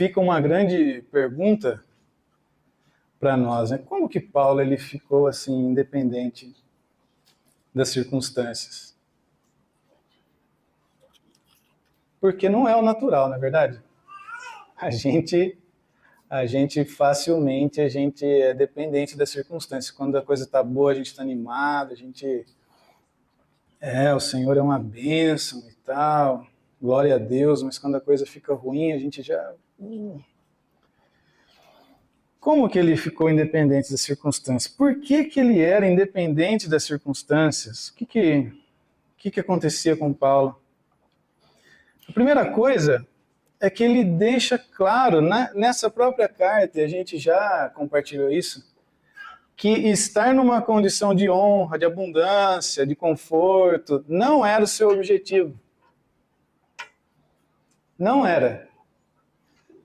fica uma grande pergunta para nós, né? Como que Paulo ele ficou assim independente das circunstâncias? Porque não é o natural, não é verdade? A gente facilmente é dependente das circunstâncias. Quando a coisa está boa, a gente está animado, o Senhor é uma bênção e tal, glória a Deus, mas quando a coisa fica ruim, a gente já... Como que ele ficou independente das circunstâncias? Por que que ele era independente das circunstâncias? O que acontecia com Paulo? A primeira coisa é que ele deixa claro, nessa própria carta, e a gente já compartilhou isso, que estar numa condição de honra, de abundância, de conforto, não era o seu objetivo. Não era.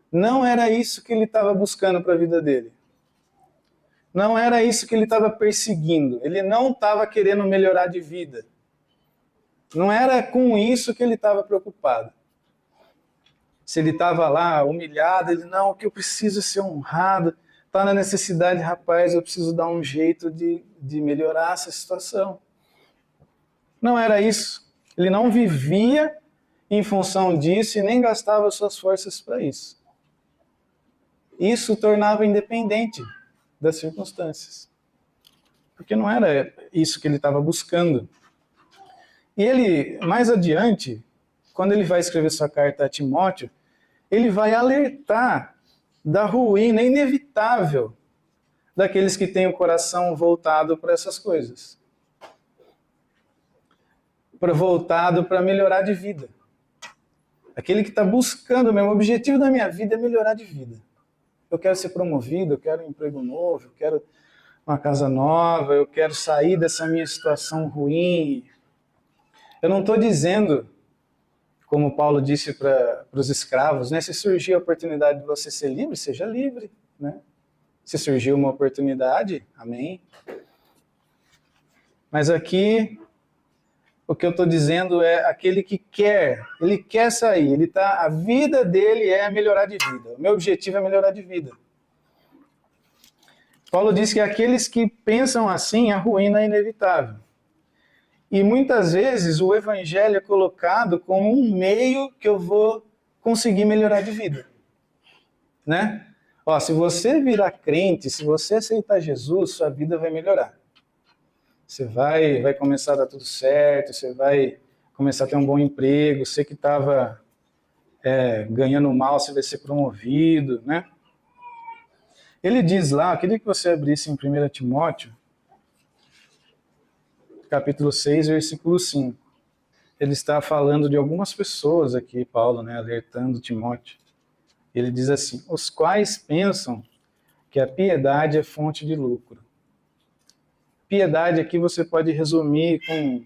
Não era isso que ele estava buscando para a vida dele. Não era isso que ele estava perseguindo. Ele não estava querendo melhorar de vida. Não era com isso que ele estava preocupado. Se ele estava lá humilhado, ele, não, o que eu preciso é ser honrado. Está na necessidade, rapaz, eu preciso dar um jeito de melhorar essa situação. Não era isso. Ele não vivia em função disso e nem gastava suas forças para isso. Isso o tornava independente das circunstâncias. Porque não era isso que ele estava buscando. E ele, mais adiante, quando ele vai escrever sua carta a Timóteo, ele vai alertar da ruína inevitável daqueles que têm o coração voltado para essas coisas. Voltado para melhorar de vida. Aquele que está buscando, o meu objetivo da minha vida é melhorar de vida. Eu quero ser promovido, eu quero um emprego novo, eu quero uma casa nova, eu quero sair dessa minha situação ruim. Eu não estou dizendo, como Paulo disse para os escravos, né? Se surgir a oportunidade de você ser livre, seja livre. Né? Se surgiu uma oportunidade, amém. Mas aqui, o que eu estou dizendo é aquele que ele quer sair, a vida dele é melhorar de vida. O meu objetivo é melhorar de vida. Paulo diz que aqueles que pensam assim, a ruína é inevitável. E muitas vezes o evangelho é colocado como um meio que eu vou conseguir melhorar de vida. Né? Ó, se você virar crente, se você aceitar Jesus, sua vida vai melhorar. Você vai começar a dar tudo certo, você vai começar a ter um bom emprego, você que estava ganhando mal, você vai ser promovido, né? Ele diz lá, eu queria que você abrisse em 1 Timóteo, capítulo 6, versículo 5. Ele está falando de algumas pessoas aqui, Paulo, né, alertando Timóteo. Ele diz assim, os quais pensam que a piedade é fonte de lucro. Piedade aqui você pode resumir com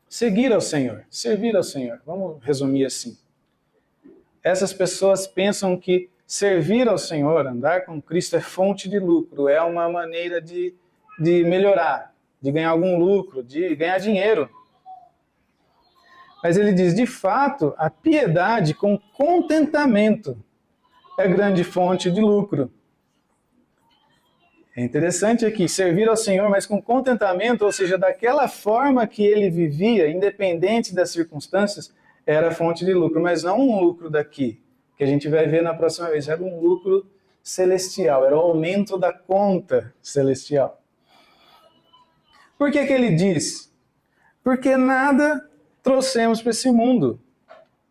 seguir ao Senhor, servir ao Senhor. Vamos resumir assim. Essas pessoas pensam que servir ao Senhor, andar com Cristo é fonte de lucro, é uma maneira de melhorar, de ganhar algum lucro, de ganhar dinheiro. Mas ele diz, de fato, a piedade com contentamento é grande fonte de lucro. É interessante aqui, servir ao Senhor, mas com contentamento, ou seja, daquela forma que ele vivia, independente das circunstâncias, era fonte de lucro, mas não um lucro daqui, que a gente vai ver na próxima vez, era um lucro celestial, era o aumento da conta celestial. Por que que ele diz? Porque nada trouxemos para esse mundo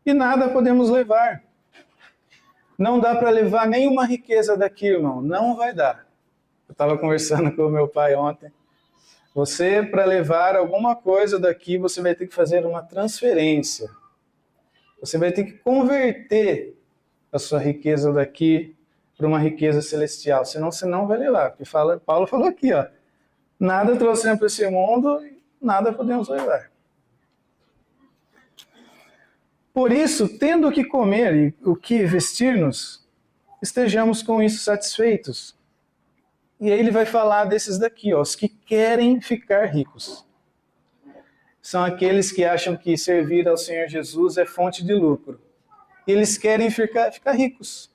e nada podemos levar. Não dá para levar nenhuma riqueza daqui, irmão, não vai dar. Eu estava conversando com o meu pai ontem. Você, para levar alguma coisa daqui, você vai ter que fazer uma transferência. Você vai ter que converter a sua riqueza daqui para uma riqueza celestial. Senão você não vai levar. Porque Paulo falou aqui, ó, nada trouxemos para esse mundo e nada podemos levar. Por isso, tendo o que comer e o que vestir-nos, estejamos com isso satisfeitos. E aí ele vai falar desses daqui, ó, os que querem ficar ricos. São aqueles que acham que servir ao Senhor Jesus é fonte de lucro. E eles querem ficar ricos.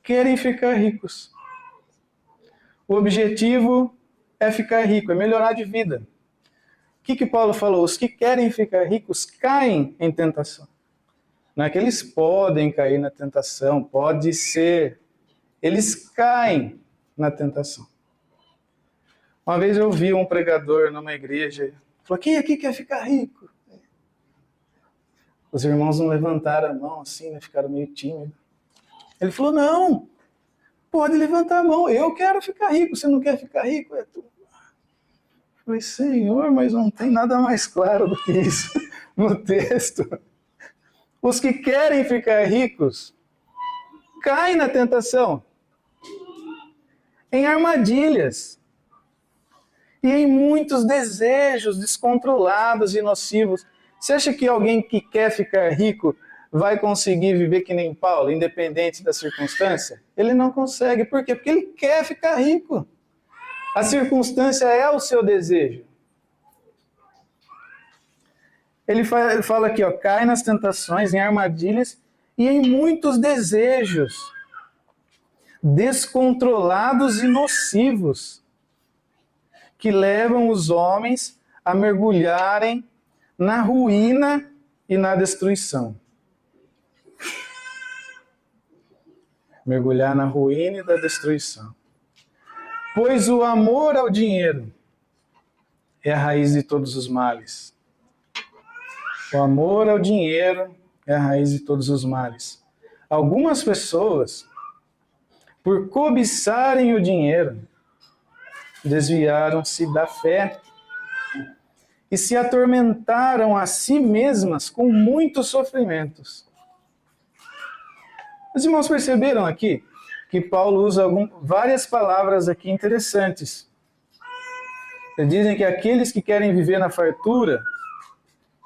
Querem ficar ricos. O objetivo é ficar rico, é melhorar de vida. O que Paulo falou? Os que querem ficar ricos caem em tentação. Não é que eles podem cair na tentação, pode ser. Eles caem na tentação. Uma vez eu vi um pregador numa igreja, falou, quem aqui quer ficar rico? Os irmãos não levantaram a mão assim, né? Ficaram meio tímidos. Ele falou, não, pode levantar a mão, eu quero ficar rico, você não quer ficar rico? É tu. Eu falei, Senhor, mas não tem nada mais claro do que isso no texto. Os que querem ficar ricos caem na tentação, em armadilhas e em muitos desejos descontrolados e nocivos. Você acha que alguém que quer ficar rico vai conseguir viver que nem Paulo, independente da circunstância? Ele não consegue. Por quê? Porque ele quer ficar rico. A circunstância é o seu desejo. Ele fala aqui, ó, cai nas tentações, em armadilhas e em muitos desejos descontrolados e nocivos que levam os homens a mergulharem na ruína e na destruição. Mergulhar na ruína e da destruição. Pois o amor ao dinheiro é a raiz de todos os males. O amor ao dinheiro é a raiz de todos os males. Algumas pessoas, por cobiçarem o dinheiro, desviaram-se da fé e se atormentaram a si mesmas com muitos sofrimentos. Os irmãos perceberam aqui que Paulo usa várias palavras aqui interessantes. Eles dizem que aqueles que querem viver na fartura,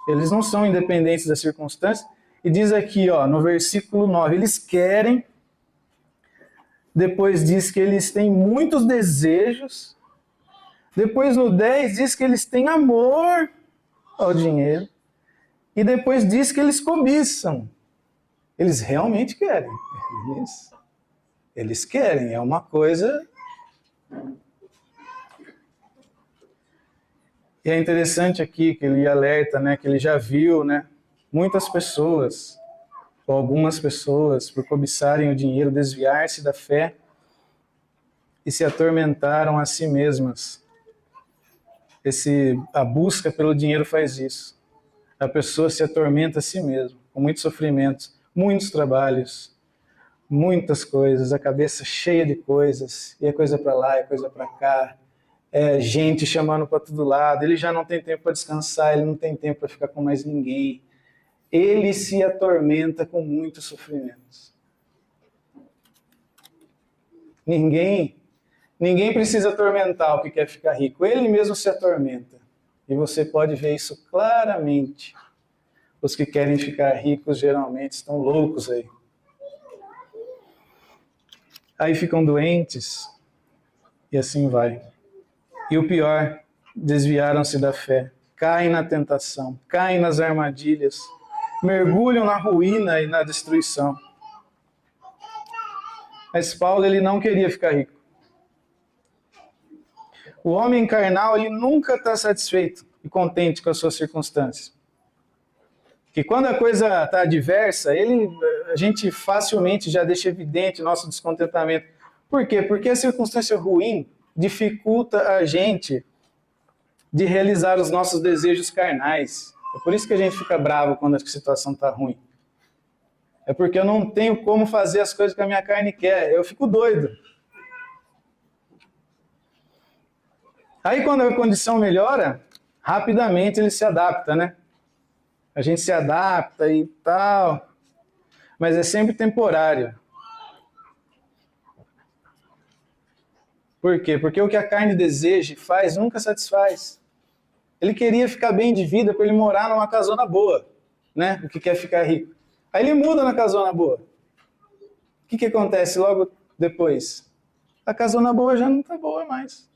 eles não são independentes das circunstâncias. E diz aqui, ó, no versículo 9, eles querem, depois diz que eles têm muitos desejos, depois no 10 diz que eles têm amor ao dinheiro, e depois diz que eles cobiçam. Eles realmente querem. Eles querem, é uma coisa... E é interessante aqui que ele alerta, né, que ele já viu, né, muitas pessoas, ou algumas pessoas, por cobiçarem o dinheiro, desviar-se da fé e se atormentaram a si mesmas. A busca pelo dinheiro faz isso. A pessoa se atormenta a si mesma, com muitos sofrimentos, muitos trabalhos, muitas coisas, a cabeça cheia de coisas, e é coisa para lá, é coisa para cá, é gente chamando para todo lado, ele já não tem tempo para descansar, ele não tem tempo para ficar com mais ninguém. Ele se atormenta com muitos sofrimentos. Ninguém precisa atormentar o que quer ficar rico, ele mesmo se atormenta. E você pode ver isso claramente. Os que querem ficar ricos geralmente estão loucos aí. Aí ficam doentes e assim vai. E o pior, desviaram-se da fé, caem na tentação, caem nas armadilhas, mergulham na ruína e na destruição. Mas Paulo, ele não queria ficar rico. O homem carnal, ele nunca está satisfeito e contente com as suas circunstâncias. Que quando a coisa está adversa, a gente facilmente já deixa evidente nosso descontentamento. Por quê? Porque a circunstância ruim dificulta a gente de realizar os nossos desejos carnais. É por isso que a gente fica bravo quando a situação está ruim. É porque eu não tenho como fazer as coisas que a minha carne quer. Eu fico doido. Aí quando a condição melhora, rapidamente ele se adapta, né? A gente se adapta e tal, mas é sempre temporário. Por quê? Porque o que a carne deseja e faz nunca satisfaz. Ele queria ficar bem de vida para ele morar numa casona boa, né? O que quer ficar rico. Aí ele muda na casona boa. O que acontece logo depois? A casona boa já não está boa mais.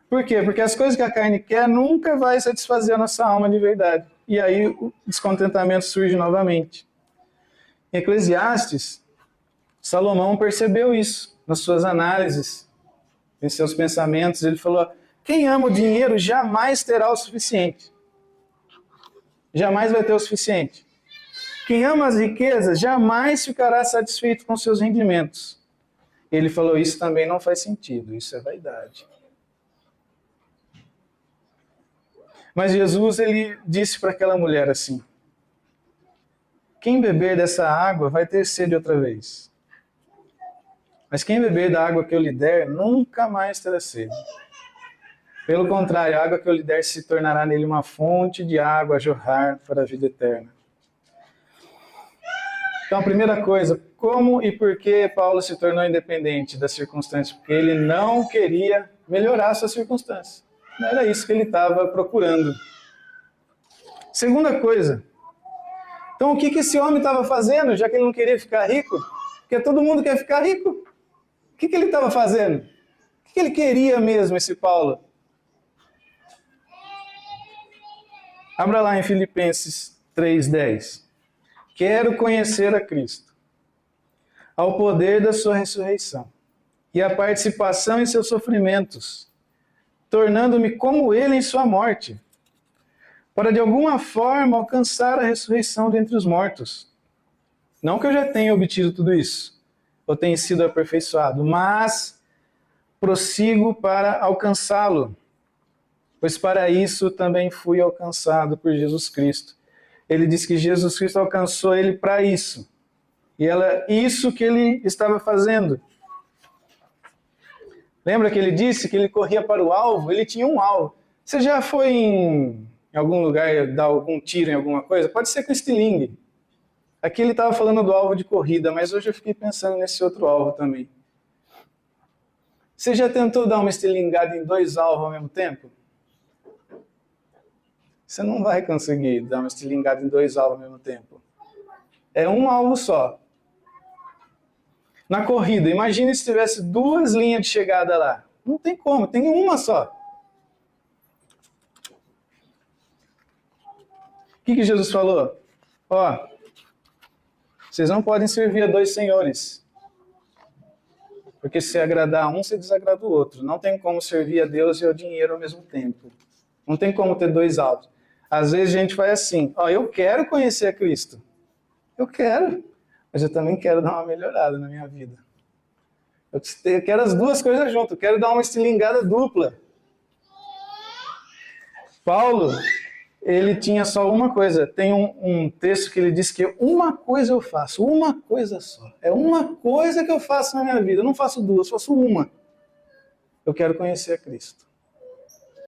Por quê? Porque as coisas que a carne quer nunca vai satisfazer a nossa alma de verdade. e aí o descontentamento surge novamente. Em Eclesiastes, Salomão percebeu isso nas suas análises, em seus pensamentos. Ele falou: quem ama o dinheiro jamais terá o suficiente. Jamais vai ter o suficiente. Quem ama as riquezas jamais ficará satisfeito com seus rendimentos. Ele falou: isso também não faz sentido, isso é vaidade. Mas Jesus, ele disse para aquela mulher assim: quem beber dessa água vai ter sede outra vez. Mas quem beber da água que eu lhe der, nunca mais terá sede. Pelo contrário, a água que eu lhe der se tornará nele uma fonte de água a jorrar para a vida eterna. Então, a primeira coisa, como e por que Paulo se tornou independente das circunstâncias? Porque ele não queria melhorar a sua circunstância. Não era isso que ele estava procurando. Segunda coisa, então o que esse homem estava fazendo, já que ele não queria ficar rico? Porque todo mundo quer ficar rico. O que ele estava fazendo? O que ele queria mesmo, esse Paulo? Abra lá em Filipenses 3:10. Quero conhecer a Cristo, ao poder da sua ressurreição e a participação em seus sofrimentos, tornando-me como ele em sua morte, para de alguma forma alcançar a ressurreição dentre os mortos. Não que eu já tenha obtido tudo isso, ou tenha sido aperfeiçoado, mas prossigo para alcançá-lo, pois para isso também fui alcançado por Jesus Cristo. Ele diz que Jesus Cristo alcançou ele para isso. E era isso que ele estava fazendo. Lembra que ele disse que ele corria para o alvo? Ele tinha um alvo. Você já foi em algum lugar dar algum tiro em alguma coisa? Pode ser com estilingue. Aqui ele estava falando do alvo de corrida, mas hoje eu fiquei pensando nesse outro alvo também. Você já tentou dar uma estilingada em 2 alvos ao mesmo tempo? Você não vai conseguir dar uma estilingada em 2 alvos ao mesmo tempo. É um alvo só. Na corrida, imagine se tivesse 2 linhas de chegada lá. Não tem como, tem uma só. O que Jesus falou? Ó, vocês não podem servir a 2 senhores. Porque se agradar a um, você desagrada o outro. Não tem como servir a Deus e ao dinheiro ao mesmo tempo. Não tem como ter 2 alvos. Às vezes a gente faz assim: ó, eu quero conhecer a Cristo. Eu quero, mas eu também quero dar uma melhorada na minha vida. Eu quero as 2 coisas juntas. Eu quero dar uma estilingada dupla. Paulo, ele tinha só uma coisa. Tem um texto que ele diz que uma coisa eu faço, uma coisa só. É uma coisa que eu faço na minha vida. Eu não faço 2, faço uma. Eu quero conhecer a Cristo.